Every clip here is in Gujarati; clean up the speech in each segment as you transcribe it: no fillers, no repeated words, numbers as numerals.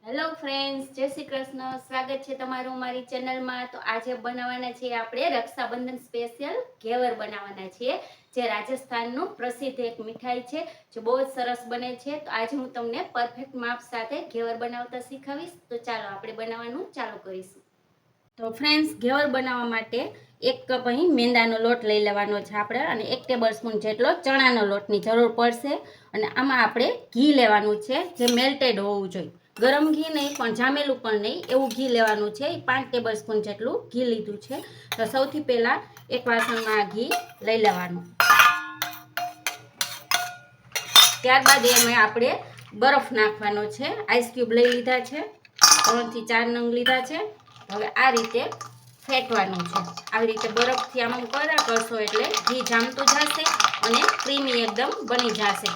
હેલો ફ્રેન્ડ્સ, જય શ્રી કૃષ્ણ. સ્વાગત છે તમારું મારી ચેનલમાં. તો આજે બનાવવાના છીએ આપણે રક્ષાબંધન સ્પેશિયલ ઘેવર બનાવવાના છીએ, જે રાજસ્થાનનું પ્રસિદ્ધ એક મીઠાઈ છે, જે બહુ જ સરસ બને છે. તો આજે હું તમને પરફેક્ટ માપ સાથે ઘેવર બનાવતા શીખવીશ. તો ચાલો આપણે બનાવવાનું ચાલુ કરીશું. તો ફ્રેન્ડ્સ, ઘેવર બનાવવા માટે 1 કપ અહીં મેંદાનો લોટ લઈ લેવાનો છે આપણે, અને 1 ટેબલ સ્પૂન જેટલો ચણાનો લોટની જરૂર પડશે. અને આમાં આપણે ઘી લેવાનું છે, જે મેલ્ટેડ હોવું જોઈએ. ગરમ ઘી નહીં, પણ જામેલું પણ નહીં, એવું ઘી લેવાનું છે. 5 ટેબલ સ્પૂન જેટલું ઘી લીધું છે. તો સૌથી પહેલાં એક વાસણમાં ઘી લઈ લેવાનું. ત્યારબાદ એમાં આપણે બરફ નાખવાનો છે. આઈસ ક્યુબ લઈ લીધા છે, 3 થી 4 નંગ લીધા છે. હવે આ રીતે ફેટવાનું છે. આવી રીતે બરફથી આમ કર્યા કરશો એટલે ઘી જામતું જશે અને ક્રીમી એકદમ બની જશે.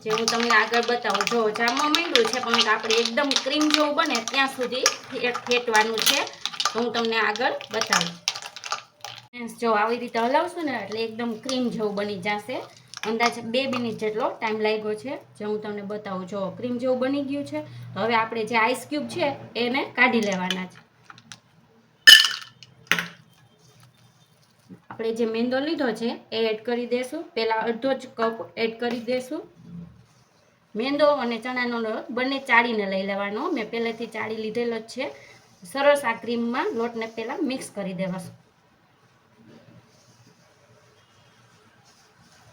જે હું તમને આગળ બતાવું. જો જામવા માંડ્યું છે, પણ આપણે એકદમ ક્રીમ જેવું બને ત્યાં સુધી ફેટવાનું છે. તો હું તમને આગળ બતાવું. જો આવી રીતે હલાવશું ને એટલે એકદમ ક્રીમ જેવું બની જશે. અંદાજે 2 મિનિટ જેટલો ટાઈમ લાગ્યો છે, જે હું તમને બતાવું. જો ક્રીમ જેવું બની ગયું છે. તો હવે આપણે જે આઈસ ક્યુબ છે એને કાઢી લેવાના છે. આપણે જે મેંદો લીધો છે એ એડ કરી દેશું. પહેલાં અડધો જ કપ એડ કરી દેશું. મેંદો અને ચણાનો લોટ બંને ચાળીને લઈ લેવાનો. મેં પહેલેથી ચાળી લીધેલો જ છે. સરસ આ ક્રીમમાં લોટને પહેલાં મિક્સ કરી દેવાશું.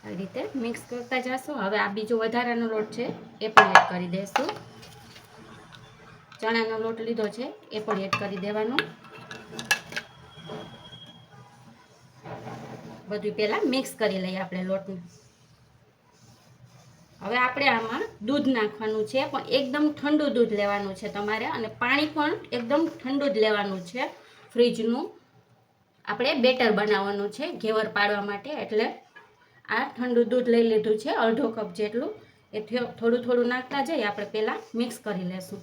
આવી રીતે મિક્સ કરતા જશું. હવે આ બીજો વધારાનો લોટ છે એ પણ એડ કરી દઈશું. ચણાનો લોટ લીધો છે એ પણ એડ કરી દેવાનો. બધું પહેલાં મિક્સ કરી લઈએ આપણે લોટને. હવે આપણે આમાં દૂધ નાખવાનું છે, પણ એકદમ ઠંડુ દૂધ લેવાનું છે તમારે, અને પાણી પણ એકદમ ઠંડુ જ લેવાનું છે. ફ્રીજનું આપણે બેટર બનાવવાનું છે ઘેવર પાડવા માટે, એટલે આ ઠંડુ દૂધ લઈ લીધું છે, અડધો કપ જેટલું. એ થોડું થોડું નાખતા જઈએ આપણે પહેલાં મિક્સ કરી લેશું.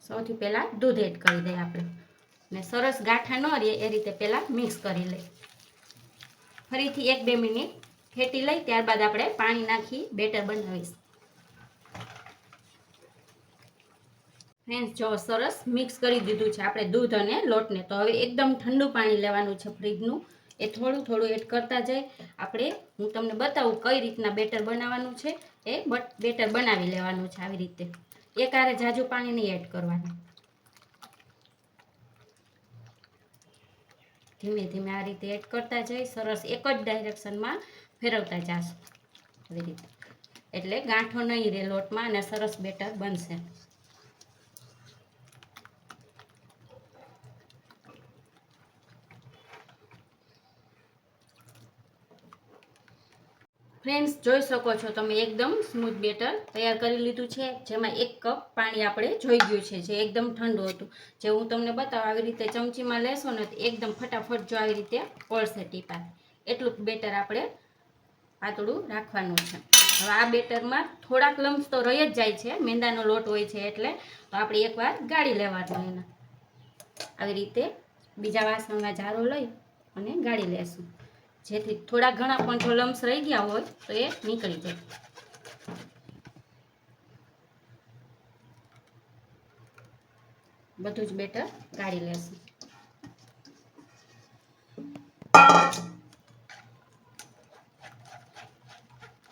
સૌથી પહેલાં દૂધ એડ કરી દઈએ આપણે, ને સરસ ગાંઠા ન રહે એ રીતે પહેલાં મિક્સ કરી લઈએ. ફરીથી 1-2 મિનિટ ફેટી લઈ, ત્યારબાદ આપણે પાણી નાખી બેટર બનાવીશું. ફ્રેન્ડ્સ, જો સરસ મિક્સ કરી દીધું છે આપણે દૂધ અને લોટને. તો હવે એકદમ ઠંડુ પાણી લેવાનું છે ફ્રીજનું. એ થોડું થોડું એડ કરતા જાય આપણે. હું તમને બતાવું કઈ રીતના બેટર બનાવવાનું છે. એ બેટર બનાવી લેવાનું છે આવી રીતે. એકહારે જાજુ પાણી નહીં એડ કરવાનું. ધીમે ધીમે આ રીતે એડ કરતા જઈ, સરસ એક જ ડાયરેક્શનમાં ફેરવતા જશું આવી રીતે. એટલે ગાંઠો નહીં રહે લોટમાં અને સરસ બેટર બનશે. ફ્રેન્ડ્સ, જોઈ શકો છો તમે એકદમ સ્મૂથ બેટર તૈયાર કરી લીધું છે, જેમાં 1 કપ પાણી આપણે જોઈ ગયું છે, જે એકદમ ઠંડુ હતું. જે હું તમને બતાવું આવી રીતે ચમચીમાં લેશો ને તો એકદમ ફટાફટ જો આવી રીતે પડશે ટીપા. એટલું બેટર આપણે પાતળું રાખવાનું છે. હવે આ બેટરમાં થોડાક લમ્સ તો રહી જ જાય છે, મેંદાનો લોટ હોય છે એટલે. તો આપણે એકવાર ગાળી લેવાનું એને આવી રીતે. બીજા વાસણમાં જારો લઈ અને ગાળી લેશું, જેથી થોડા ઘણા પણ જો લમ્સ રહી ગયા હોય તો એ નીકળી જાય. બધું જ બેટર ગાળી લેશું.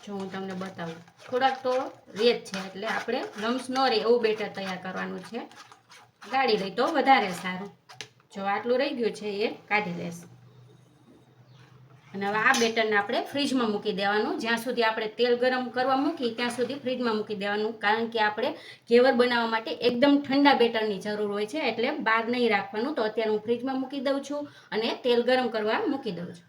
જો હું તમને બતાવું, થોડાક તો રહે જ છે, એટલે આપણે લમ્સ ન રહે એવું બેટર તૈયાર કરવાનું છે. ગાળી લઈ તો વધારે સારું. જો આટલું રહી ગયું છે એ કાઢી લેશું. અને હવે આ બેટરને આપણે ફ્રીજમાં મૂકી દેવાનું. જ્યાં સુધી આપણે તેલ ગરમ કરવા મૂકી ત્યાં સુધી ફ્રીજમાં મૂકી દેવાનું, કારણ કે આપણે ઘેવર બનાવવા માટે એકદમ ઠંડા બેટરની જરૂર હોય છે, એટલે બહાર નહીં રાખવાનું. તો અત્યારે હું ફ્રીજમાં મૂકી દઉં છું અને તેલ ગરમ કરવા મૂકી દઉં છું.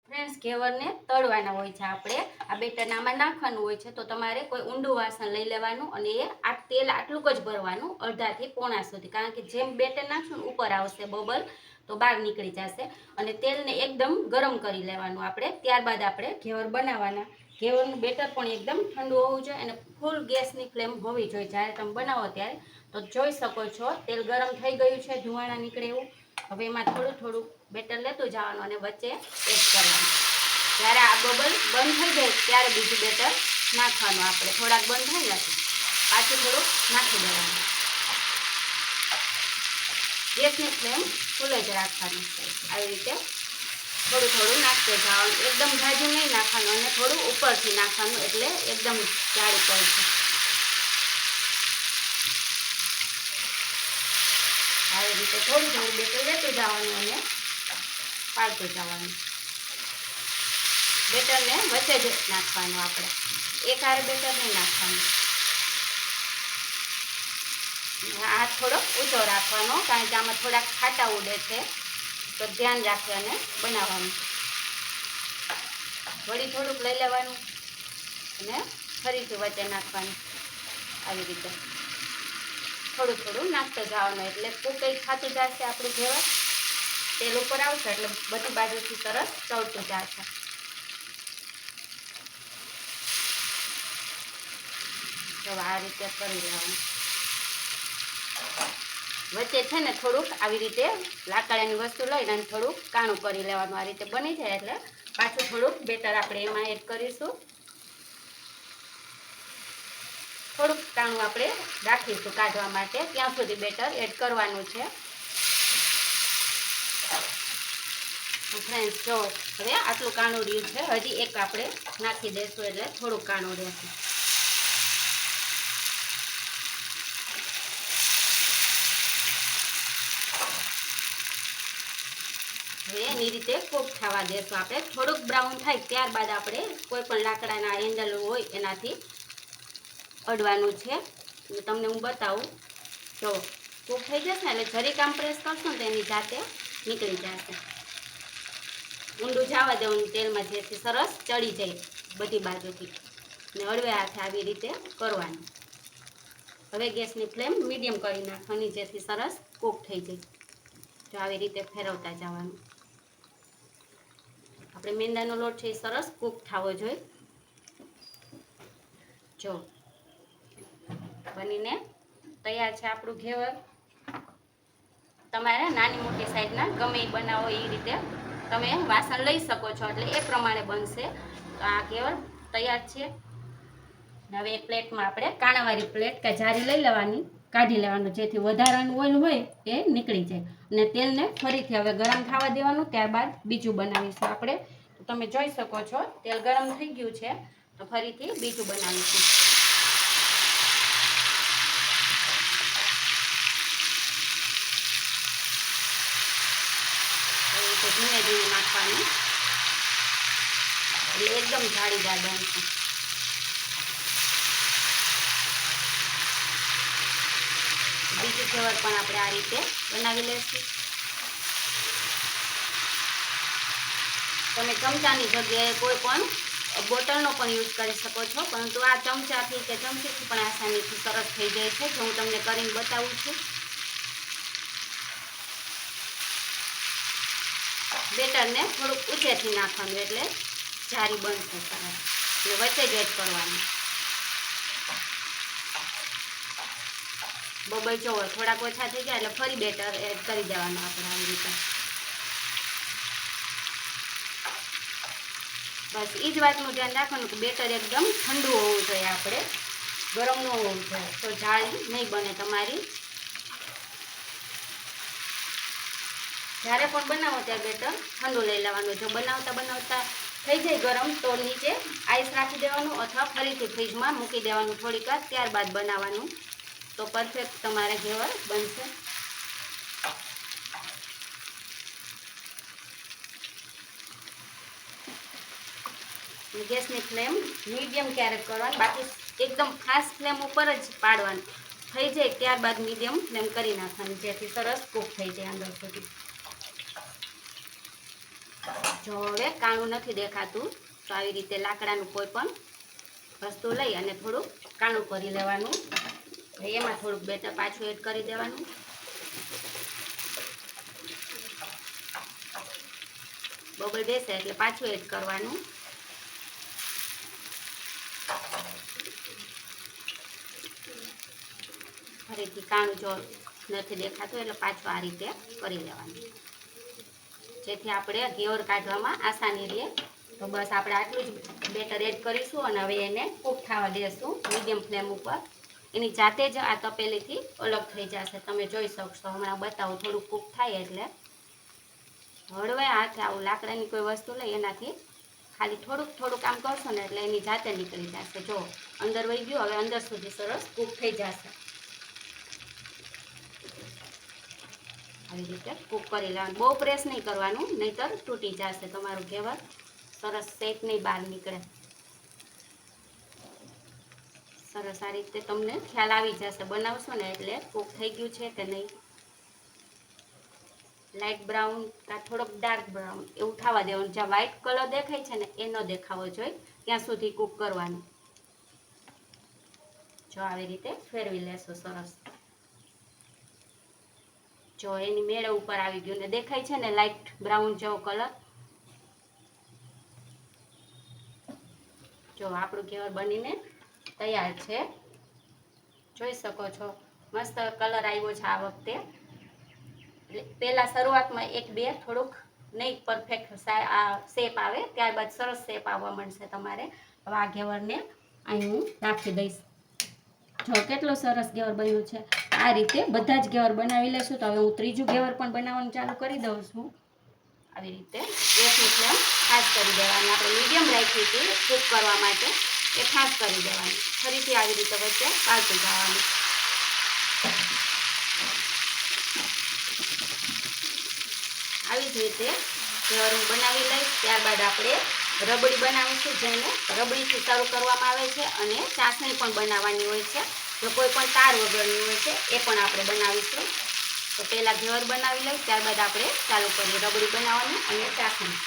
ફ્રેન્ડ્સ, ઘેવરને તળવાના હોય છે આપણે. આ બેટરને આમાં નાખવાનું હોય છે. તો તમારે કોઈ ઊંડું વાસણ લઈ લેવાનું અને આ તેલ આટલું જ ભરવાનું, અડધાથી પોણા સુધી, કારણ કે જેમ બેટર નાખશું ને ઉપર આવશે બબલ, તો બહાર નીકળી જશે. અને તેલને એકદમ ગરમ કરી લેવાનું આપણે. ત્યારબાદ આપણે ઘેવર બનાવવાના. ઘેવરનું બેટર પણ એકદમ ઠંડુ હોવું જોઈએ અને ફૂલ ગેસની ફ્લેમ હોવી જોઈએ જ્યારે તમે બનાવો ત્યારે. તો જોઈ શકો છો તેલ ગરમ થઈ ગયું છે, ધુવાણા નીકળે એવું. હવે એમાં થોડું થોડું બેટર લેતું જવાનું અને વચ્ચે એડ કરવાનું. જ્યારે આ બબલ બંધ થઈ જાય ત્યારે બીજું બેટર નાખવાનું. આપણે થોડાક બંધ થઈ નથી પાછું થોડુંક નાખી દેવાનું. ગેસની ફ્લેમ ફૂલ જ રાખવાની. આવી રીતે થોડું થોડું નાખते જવાનું. એકદમ ઝાઝું નહીં નાખવાનું અને થોડું ઉપરથી નાખવાનું, એટલે એકદમ જાડું પડશે. આવી રીતે થોડું થોડું બેટર લેતું જવાનું અને પાડતું જવાનું. બેટરને વચ્ચે જ નાખવાનું. આપણે એક હારે બેટર નહીં નાખવાનું. હાથ થોડોક ઊંચો રાખવાનો, કારણ કે આમાં થોડાક ખાટા ઉડે છે, તો ધ્યાન રાખી અને બનાવવાનું. વળી થોડુંક લઈ લેવાનું અને ફરીથી વચ્ચે નાખવાનું. આવી રીતે થોડું થોડું નાખતું જવાનું, એટલે કુકઈ ખાતું જશે. આપણું ઘેવર તેલ ઉપર આવશે એટલે બધી બાજુથી સરસ ચડતું જશે. તો આ રીતે કરી લેવાનું. વચ્ચે છે ને થોડુંક આવી રીતે લાકડાની વસ્તુ લઈને અને થોડુંક કાણું કરી લેવાનું. આ રીતે બની જાય એટલે પાછું થોડુંક બેટર આપણે એમાં એડ કરીશું. થોડુંક કાણું આપણે રાખીશું કાઢવા માટે, ત્યાં સુધી બેટર એડ કરવાનું છે. ફ્રેન્ડ્સ જો હવે આટલું કાણું રહ્યું છે, હજી એક આપણે નાખી દઈશું એટલે થોડુંક કાણું રહેશે. એની રીતે કૂક થવા દેશું. આપણે થોડુંક બ્રાઉન થાય ત્યારબાદ આપણે કોઈ પણ લાકડાના હેન્ડલ હોય એનાથી અડવાનું છે. તમને હું બતાવું. જો કૂક થઈ જશે ને એટલે જરીક આમ પ્રેસ કરશો ને તો એની જાતે નીકળી જશે. ઊંડું જવા દેવાનું તેલમાં, જેથી સરસ ચડી જાય બધી બાજુથી. ને હળવે હાથે આવી રીતે કરવાનું. હવે ગેસની ફ્લેમ મીડિયમ કરી નાખવાની, જેથી સરસ કૂક થઈ જાય. તો આવી રીતે ફેરવતા જવાનું. આપણે મેંદાનો લોટ છે એ સરસ કૂક થવો જોઈએ. જો બનીને તૈયાર છે આપણું ઘેવર. તમારે નાની મોટી સાઈઝના ગમે એ બનાવો એ રીતે તમે વાસણ લઈ શકો છો, એટલે એ પ્રમાણે બનશે. તો આ ઘેવર તૈયાર છે. હવે એક પ્લેટમાં આપણે કાણાવાળી પ્લેટ કે જારી લઈ લેવાની, કાઢી લેવાનું, જેથી વધારાનું ઓઇલ હોય એ નીકળી જાય. અને તેલને ફરીથી હવે ગરમ થવા દેવાનું, ત્યારબાદ બીજું બનાવીશું આપણે. તો તમે જોઈ શકો છો તેલ ગરમ થઈ ગયું છે, તો ફરીથી બીજું બનાવીશું. ધીમે ધીમે નાખવાનું, એટલે એકદમ જાળીદાર બનશે. બીજું ઘેવર પણ આપણે આ રીતે બનાવી લઈશું. તમે ચમચાની જગ્યાએ કોઈ પણ બોટલનો પણ યુઝ કરી શકો છો, પરંતુ આ ચમચાથી કે ચમચીથી પણ આસાનીથી સરસ થઈ જાય છે. જો હું તમને કરીને બતાવું છું. બેટરને થોડુંક ઊંચેથી નાખવાનું, એટલે જારી બનશે સરસ. એટલે વચ્ચે જ એડ કરવાનું. બબલ જો થોડાક ઓછા થઈ ગયા એટલે ફરી બેટર એડ કરી દેવાનું આપણે આવી રીતે. બસ એ જ વાતનું ધ્યાન રાખવાનું કે બેટર એકદમ ઠંડુ હોવું જોઈએ, આપણે ગરમ ન હોવું જોઈએ, તો જાળી નહીં બને તમારી. જ્યારે પણ બનાવો ત્યારે બેટર ઠંડુ લઈ લેવાનું. જો બનાવતા બનાવતા થઈ જાય ગરમ તો નીચે આઈસ રાખી દેવાનું, અથવા ફરીથી ફ્રીજમાં મૂકી દેવાનું થોડીક વાર, ત્યારબાદ બનાવવાનું. તો પરફેક્ટ તમારે ઘેવર બનશે. ગેસની ફ્લેમ મીડિયમ ક્યારેક કરવાની, બાકી એકદમ ફાસ્ટ ફ્લેમ ઉપર જ પાડવાની. થઈ જાય ત્યારબાદ મીડિયમ ફ્લેમ કરી નાખવાની, જેથી સરસ કૂક થઈ જાય અંદર સુધી. જો હવે કાણું નથી દેખાતું, તો આવી રીતે લાકડાનું કોઈ પણ વસ્તુ લઈ અને થોડુંક કાણું કરી લેવાનું. એમાં થોડુંક બેટર પાછું એડ કરી દેવાનું. બબલ બેસે એટલે પાછું એડ કરવાનું. ફરીથી કાણું જો નથી દેખાતું એટલે પાછું આ રીતે કરી લેવાનું, જેથી આપણે ઘેવર કાઢવામાં આસાની રહે. તો બસ આપણે આટલું જ બેટર એડ કરીશું અને હવે એને કૂક થવા દેશું મીડિયમ ફ્લેમ ઉપર. એની જાતે જ આ તપેલીથી અલગ થઈ જશે, તમે જોઈ શકશો. હમણાં બતાવું થોડું કૂક થાય એટલે હળવે હાથે આવું લાકડાની કોઈ વસ્તુ લઈ એનાથી ખાલી થોડુંક કામ કરશો ને એટલે એની જાતે નીકળી જશે. જો અંદર વહી ગયું, હવે અંદર સુધી સરસ કૂક થઈ જશે. આવી રીતે કૂક કરી લેવાનું, બહુ પ્રેસ નહીં કરવાનું, નહીંતર તૂટી જશે તમારું ઘેવર, સરસ શેપ નહીં બહાર નીકળે. સરસ આ રીતે તમને ખ્યાલ આવી જશે બનાવશો ને એટલે કૂક થઈ ગયું છે કે નહીં. લાઇટ બ્રાઉન કાં થોડોક ડાર્ક બ્રાઉન એવું થવા દેવાનું. જ્યાં વ્હાઈટ કલર દેખાય છે ને એ ન દેખાવો જોઈએ ત્યાં સુધી કૂક કરવાનું. જો આવી રીતે ફેરવી લેશો સરસ. જો એની મેળે ઉપર આવી ગયું ને દેખાય છે ને લાઇટ બ્રાઉન જેવો કલર. જો આપણું ઘેવર બનીને તૈયાર છે, જોઈ શકો છો. મસ્ત કલર આવ્યો છે આ વખતે. પહેલાં શરૂઆતમાં એક બે થોડુંક નહીં પરફેક્ટ આ શેપ આવે, ત્યારબાદ સરસ શેપ આવવા મળશે તમારે. હવે આ ઘેવરને અહીં હું રાખી દઈશ. જો કેટલો સરસ ઘેવર બન્યું છે. આ રીતે બધા જ ઘેવર બનાવી લેશું. તો હવે હું ત્રીજું ઘેવર પણ બનાવવાનું ચાલુ કરી દઉં છું. આવી રીતે ગેસની ફ્લેમ ખાસ કરી દેવાની, આપણે મીડિયમ રાખી હતી કૂક કરવા માટે, એ ખાસ કરી દેવાની. ફરીથી આવી રીતે વચ્ચે પાલતું જવાનું. આવી જ રીતે ઘેવર હું બનાવી લઈશ. ત્યારબાદ આપણે રબડી બનાવીશું, જેને રબડીથી શરૂ કરવામાં આવે છે, અને ચાસણી પણ બનાવવાની હોય છે. જો કોઈ પણ તાર વગરની હોય છે એ પણ આપણે બનાવીશું. તો પહેલાં ઘેવર બનાવી લઈશ, ત્યારબાદ આપણે ચાલુ કરીએ રબડી બનાવવાની અને ચાસણી.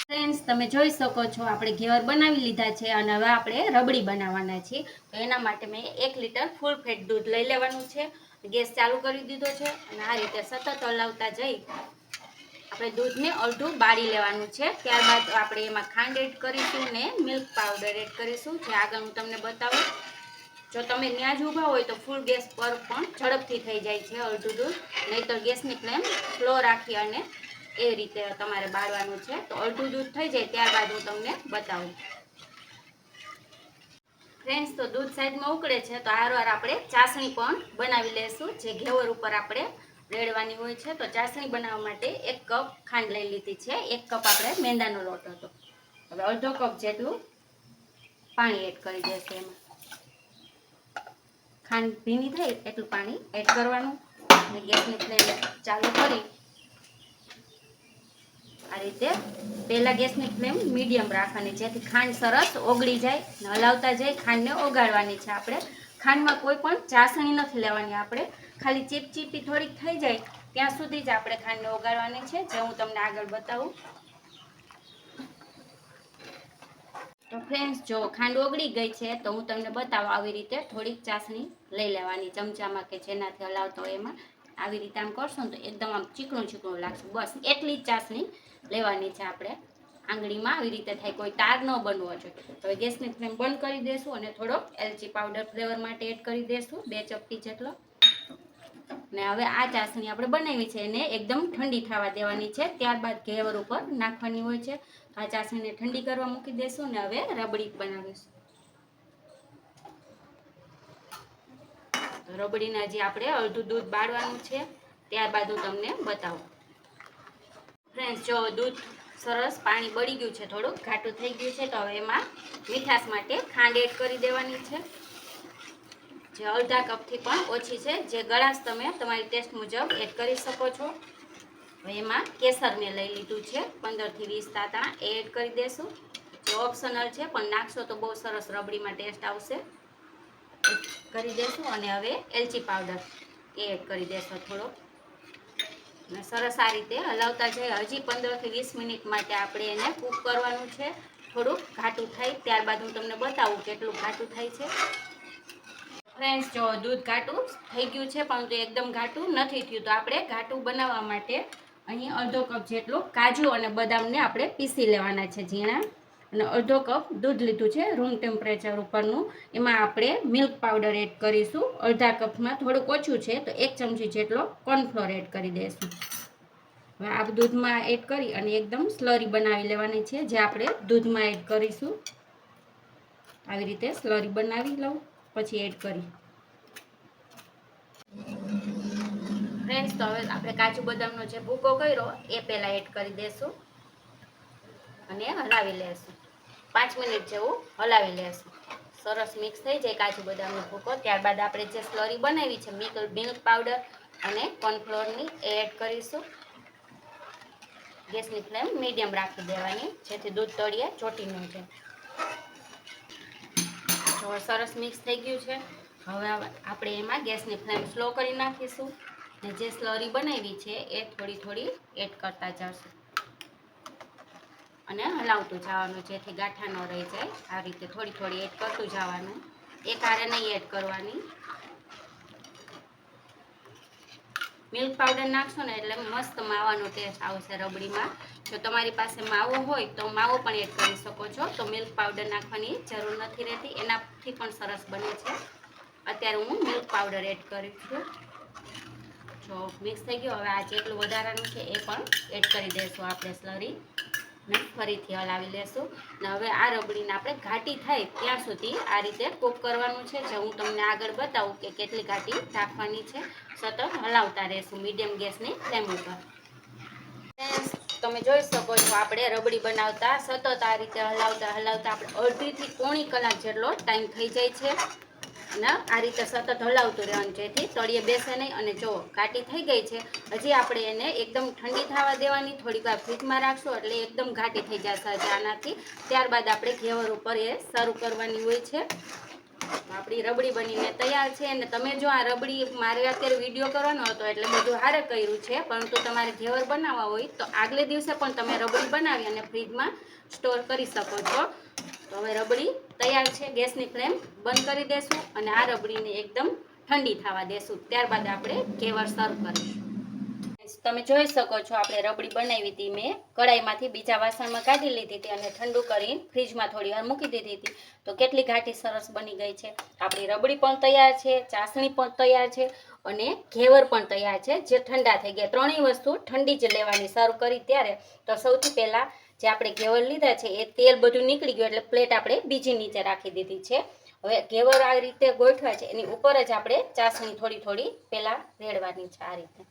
ફ્રેન્ડ્સ, તમે જોઈ શકો છો આપણે ઘેવર બનાવી લીધા છે અને હવે આપણે રબડી બનાવવાના છીએ. તો એના માટે મેં 1 લીટર ફૂલ ફેટ દૂધ લઈ લેવાનું છે. ગેસ ચાલુ કરી દીધો છે અને આ રીતે સતત હલાવતા જઈ આપણે દૂધને અડધું બાળી લેવાનું છે. ત્યારબાદ આપણે એમાં ખાંડ એડ કરીશું ને મિલ્ક પાવડર એડ કરીશું, જે આગળ હું તમને બતાવું. જો તમે ત્યાં જ ઊભા હોય તો ફૂલ ગેસ પર પણ ઝડપથી થઈ જાય છે અડધું દૂધ, નહીંતર ગેસની ફ્લેમ સ્લો રાખી અને એ રીતે તમારે બાળવાનું છે. તો અડધું દૂધ થઈ જાય ત્યારબાદ હું તમને બતાવું. ફ્રેન્ડ્સ, તો દૂધ સાઈડમાં ઉકળે છે તો આરવાર આપણે ચાસણી પણ બનાવી લેશું, જે ઘેવર ઉપર આપણે રેડવાની હોય છે. તો ચાસણી બનાવવા માટે 1 કપ ખાંડ લઈ લીધી છે. 1 કપ આપણે મેંદાનો લોટ હતો. હવે અડધો કપ જેટલું પાણી એડ કરી દેશે. એમાં ખાંડ ભીની થાય એટલું પાણી એડ કરવાનું અને ગેસની ફ્લેમ ચાલુ કરી આ રીતે પહેલાં ગેસની ફ્લેમ મીડિયમ રાખવાની, જેથી ખાંડ સરસ ઓગળી જાય ને હલાવતા જાય. ખાંડને ઓગાળવાની છે આપણે. ખાંડમાં કોઈ પણ ચાસણી નથી લેવાની આપણે, ખાલી ચીપચીપી થોડીક થઈ જાય ત્યાં સુધી જ આપણે ખાંડને ઓગાળવાની છે, જે હું તમને આગળ બતાવું. તો ફ્રેન્ડ્સ, જો ખાંડ ઓગળી ગઈ છે તો હું તમને બતાવું. આવી રીતે થોડીક ચાસણી લઈ લેવાની ચમચામાં કે જેનાથી હલાવતો હોય એમાં. આવી રીતે આમ કરશો ને તો એકદમ આમ ચીકણું લાગશે. બસ એટલી જ ચાસણી લેવાની છે આપણે. આંગળીમાં આવી રીતે થાય, કોઈ તાર ન બનવો જોઈએ. હવે ગેસની ફ્લેમ બંધ કરી દેશું અને થોડો એલચી પાવડર ફ્લેવર માટે એડ કરી દેશું, 2 ચપટી જેટલો. ને હવે આ ચાસણી આપણે બનાવી છે એને એકદમ ઠંડી થવા દેવાની છે. ત્યારબાદ ઘેવર ઉપર નાખવાની હોય છે. આ ચાસણીને ઠંડી કરવા મૂકી દેશું ને હવે રબડી બનાવીશું. રબડીને હજી આપણે અડધું દૂધ બાળવાનું છે, ત્યારબાદ હું તમને બતાવું. ફ્રેન્ડ્સ, જો દૂધ સરસ પાણી બળી ગયું છે, થોડુંક ઘાટું થઈ ગયું છે. તો હવે એમાં મીઠાશ માટે ખાંડ એડ કરી દેવાની છે, જે અડધા કપથી પણ ઓછી છે. જે ગળાશ તમે તમારી ટેસ્ટ મુજબ એડ કરી શકો છો. હવે એમાં કેસર મેં લઈ લીધું છે 15 થી 20 તાંતણા, એ એડ કરી દેશું. જે ઓપ્શનલ છે, પણ નાખશો તો બહુ સરસ રબડીમાં ટેસ્ટ આવશે. એડ કરી દેશું અને હવે એલચી પાવડર એ એડ કરી દેશો થોડો. અને સરસ આ રીતે હલાવતા જાય. હજી 15 થી 20 મિનિટ માટે આપણે એને કૂક કરવાનું છે. થોડુંક ઘાટું થાય ત્યારબાદ હું તમને બતાવું કેટલું ઘાટું થાય છે. ફ્રેન્ડ્સ, જો દૂધ ઘાટું થઈ ગયું છે, પરંતુ એકદમ ઘાટું નથી થયું. તો આપણે ઘાટું બનાવવા માટે અહીં અડધો કપ જેટલું કાજુ અને બદામને આપણે પીસી લેવાના છે ઝીણા, અને અડધો કપ દૂધ લીધું છે રૂમ ટેમ્પરેચર ઉપરનું. એમાં આપણે મિલ્ક પાવડર એડ કરીશું. અડધા કપમાં થોડુંક ઓછું છે તો 1 ચમચી જેટલો કોર્નફ્લોર એડ કરી દઈશું. હવે આ દૂધમાં એડ કરી અને એકદમ સ્લરી બનાવી લેવાની છે, જે આપણે દૂધમાં એડ કરીશું. આવી રીતે સ્લરી બનાવી લઉં પછી એડ કરી. ફ્રેન્ડ્સ, તો હવે આપણે કાજુ બદામનો જે ભૂકો કર્યો એ પહેલાં એડ કરી દઈશું અને હલાવી લેશું. 5 મિનિટ જેવું હલાવી લેશું. સરસ મિક્સ થઈ જાય કાજુ બદામનો ભૂકો. ત્યારબાદ આપણે જે સ્લરી બનાવી છે મિલ્ક પાવડર અને કોર્નફ્લોરની એડ કરીશું. ગેસની ફ્લેમ મીડિયમ રાખી દેવાની, જેથી દૂધ તળિયે ચોટી ન જાય. તો સરસ મિક્સ થઈ ગયું છે. હવે આપણે એમાં ગેસની ફ્લેમ સ્લો કરી નાખીશું અને જે સ્લરી બનાવી છે એ થોડી થોડી એડ કરતા જશું અને હલાવતું જવાનું, જેથી ગાંઠા ન રહી જાય. આ રીતે થોડી થોડી એડ કરતું જવાનું, એક હારે નહીં એડ કરવાની. મિલ્ક પાવડર નાખશો ને એટલે મસ્ત માવાનો ટેસ્ટ આવશે રબડીમાં. જો તમારી પાસે માવો હોય તો માવો પણ એડ કરી શકો છો, તો મિલ્ક પાવડર નાખવાની જરૂર નથી રહેતી, એનાથી પણ સરસ બને છે. અત્યારે હું મિલ્ક પાવડર એડ કરું છું. જો મિક્સ થઈ ગયો, હવે આ જેટલું વધારાનું છે એ પણ એડ કરી દઈશું આપણે સ્લરી ને ફરીથી હલાવી લેશું. ને હવે આ રબડીને આપણે ઘાટી થાય ત્યાં સુધી આ રીતે કૂક કરવાનું છે, જે હું તમને આગળ બતાવું કે કેટલી ઘાટી રાખવાની છે. સતત હલાવતા રહેશું મીડિયમ ગેસની ફ્લેમ ઉપર. તમે જોઈ શકો છો આપણે રબડી બનાવતા સતત આ રીતે હલાવતા હલાવતા આપણે અડધીથી પોણી કલાક જેટલો ટાઈમ થઈ જાય છે. અને આ રીતે સતત હલાવતું રહેવાનું, જેથી તળિયે બેસે નહીં. અને જો ઘાટી થઈ ગઈ છે, હજી આપણે એને એકદમ ઠંડી થવા દેવાની, થોડીક વાર ફ્રીજમાં રાખશું એટલે એકદમ ઘાટી થઈ જશે આનાથી. ત્યારબાદ આપણે ઘેવર ઉપર એ સર્વ કરવાની હોય છે. આપણી રબડી બનીને તૈયાર છે. અને તમે જો આ રબડી, મારે અત્યારે વિડીયો કરવાનો હતો એટલે બધું હારે કર્યું છે, પરંતુ તમારે ઘેવર બનાવવા હોય તો આગલે દિવસે પણ તમે રબડી બનાવી અને ફ્રીજમાં સ્ટોર કરી શકો છો. તો હવે રબડી તૈયાર છે. ગેસની ફ્લેમ બંધ કરી દેશું અને આ રબડીને એકદમ ઠંડી થવા દેશું. ત્યારબાદ આપણે ઘેવર સર્વ કરીશું. તમે જોઈ શકો છો આપણે રબડી બનાવી હતી, મેં કડાઈમાંથી બીજા વાસણમાં કાઢી લીધી હતી અને ઠંડુ કરી ફ્રીજમાં થોડી વાર મૂકી દીધી હતી. તો કેટલી ઘાટી સરસ બની ગઈ છે. આપણી રબડી પણ તૈયાર છે, ચાસણી પણ તૈયાર છે અને ઘેવર પણ તૈયાર છે, જે ઠંડા થઈ ગયા. ત્રણેય વસ્તુ ઠંડી જ લેવાની સર્વ કરી ત્યારે. તો સૌથી પહેલાં જે આપણે ઘેવર લીધા છે એ તેલ બધું નીકળી ગયું એટલે પ્લેટ આપણે બીજી નીચે રાખી દીધી છે. હવે ઘેવર આ રીતે ગોઠવા છે, એની ઉપર જ આપણે ચાસણી થોડી થોડી પહેલાં રેડવાની છે આ રીતે.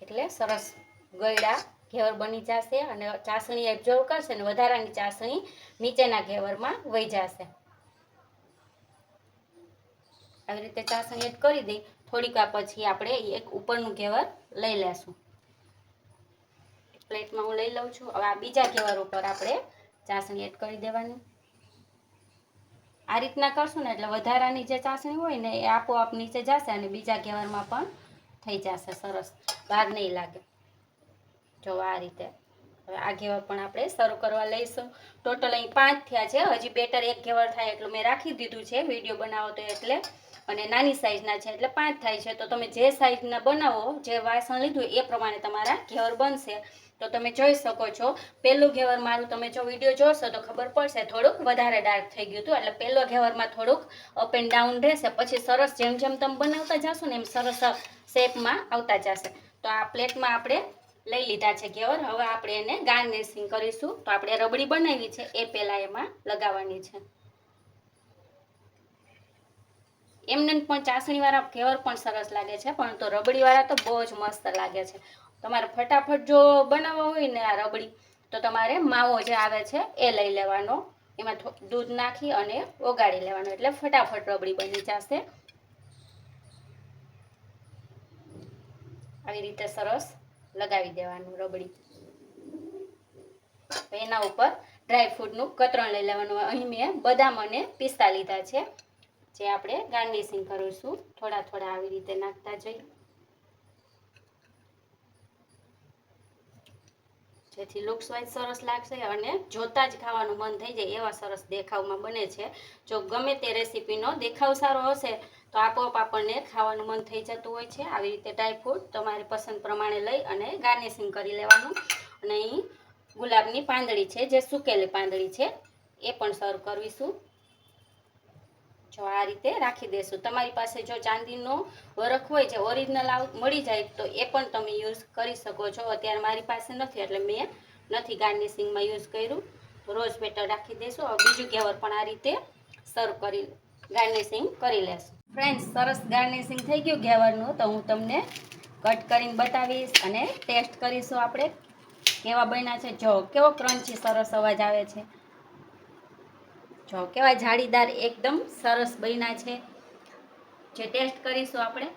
એટલે સરસ ગળ્યા ઘેવર બની જશે અને ચાસણી એબ્ઝોર્વ કરશે ને વધારાની ચાસણી નીચેના ઘેવરમાં વહી જશે. આવી રીતે ચાસણી એડ કરી દઈ. થોડીક વાર પછી આપણે એક ઉપરનું ઘેવર લઈ લેશું. પ્લેટમાં હું લઈ લઉં છું. હવે આ બીજા ઘેવર ઉપર આપણે ચાસણી એડ કરી દેવાની. આ રીતના કરશું ને એટલે વધારાની જે ચાસણી હોય ને એ આપોઆપ નીચે જશે અને બીજા ઘેવરમાં પણ થઈ જશે સરસ, બહાર નહીં લાગે. જો આ રીતે. હવે આ ઘેવર પણ આપણે સર્વ કરવા લઈશું. ટોટલ અહીં 5 થયા છે. હજી બેટર એક ઘેવર થાય એટલું મેં રાખી દીધું છે વિડીયો બનાવો તો એટલે. અને નાની સાઈઝના છે એટલે 5 થાય છે. તો તમે જે સાઈઝના બનાવો, જે વાસણ લીધું એ પ્રમાણે તમારા ઘેવર બનશે. તો તમે જોઈ શકો છો પહેલું ઘેવર મારું તમે જો વિડીયો જોશો તો ખબર પડશે થોડુંક વધારે ડાર્ક થઈ ગયું હતું. એટલે પહેલો ઘેવરમાં થોડુંક અપ એન્ડ ડાઉન રહેશે. પછી સરસ જેમ જેમ તમે બનાવતા જશો ને એમ સરસ શેપમાં આવતા જશે. તો આ પ્લેટમાં આપણે લઈ લીધા છે ઘેવર. હવે આપણે એને ગાર્નિશિંગ કરીશું. તો આપણે રબડી બનાવી છે એ પહેલાં એમાં લગાવવાની છે. એમને પણ ચાસણીવાળા ઘેવર પણ સરસ લાગે છે, પરંતુ રબડીવાળા તો બહુ જ મસ્ત લાગે છે. તમારે ફટાફટ જો બનાવવા હોય ને આ રબડી, તો તમારે માવો જે આવે છે એ લઈ લેવાનો, એમાં દૂધ નાખી અને ઓગાળી લેવાનો, એટલે ફટાફટ રબડી બની જશે. આવી રીતે સરસ લગાવી દેવાનું રબડી. એના ઉપર ડ્રાયફ્રૂટનું કતરણ લઈ લેવાનું. અહીં મેં બદામ અને પિસ્તા લીધા છે, જે આપણે ગાર્નિશિંગ કરીશું. થોડા થોડા આવી રીતે નાખતા જઈ, જેથી લુક્સ વાઇઝ સરસ લાગશે અને જોતા જ ખાવાનું મન થઈ જાય એવા સરસ દેખાવમાં બને છે. જો ગમે તે રેસીપીનો દેખાવ સારો હશે તો આપોઆપ આપણને ખાવાનું મન થઈ જતું હોય છે. આવી રીતે ડ્રાયફ્રૂટ તમારી પસંદ પ્રમાણે લઈ અને ગાર્નિશિંગ કરી લેવાનું. અને અહીં ગુલાબની પાંદડી છે, જે સુકેલી પાંદડી છે, એ પણ સર્વ કરીશું. જો આ રીતે રાખી દેશું. તમારી પાસે જો ચાંદીનો વરખ હોય જે ઓરિજિનલ મળી જાય તો એ પણ તમે યુઝ કરી શકો છો. અત્યારે મારી પાસે નથી એટલે મેં નથી ગાર્નિશિંગમાં યુઝ કર્યું. રોઝ પેટલ રાખી દઈશું. હવે બીજું ઘેવર પણ આ રીતે સર્વ કરી ગાર્નિશિંગ કરી લેશું. ફ્રેન્ડ્સ, સરસ ગાર્નિશિંગ થઈ ગયું ઘેવરનું. તો હું તમને કટ કરીને બતાવીશ અને ટેસ્ટ કરીશું આપણે કેવા બન્યા છે. જો કેવો ક્રન્ચી સરસ અવાજ આવે છે. જો કેવા જાળીદાર એકદમ સરસ બન્યા છે. જે ટેસ્ટ કરીશું આપણે,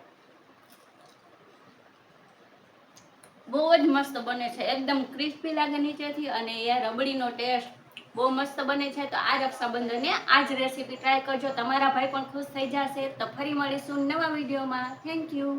બહુ જ મસ્ત બને છે. એકદમ ક્રિસ્પી લાગે નીચેથી અને એ રબડીનો ટેસ્ટ બહુ મસ્ત બને છે. તો આ રક્ષાબંધને આ જ રેસીપી ટ્રાય કરજો. તમારા ભાઈ પણ ખુશ થઈ જશે. તો ફરી મળીશું નવા વિડીયોમાં. Thank you.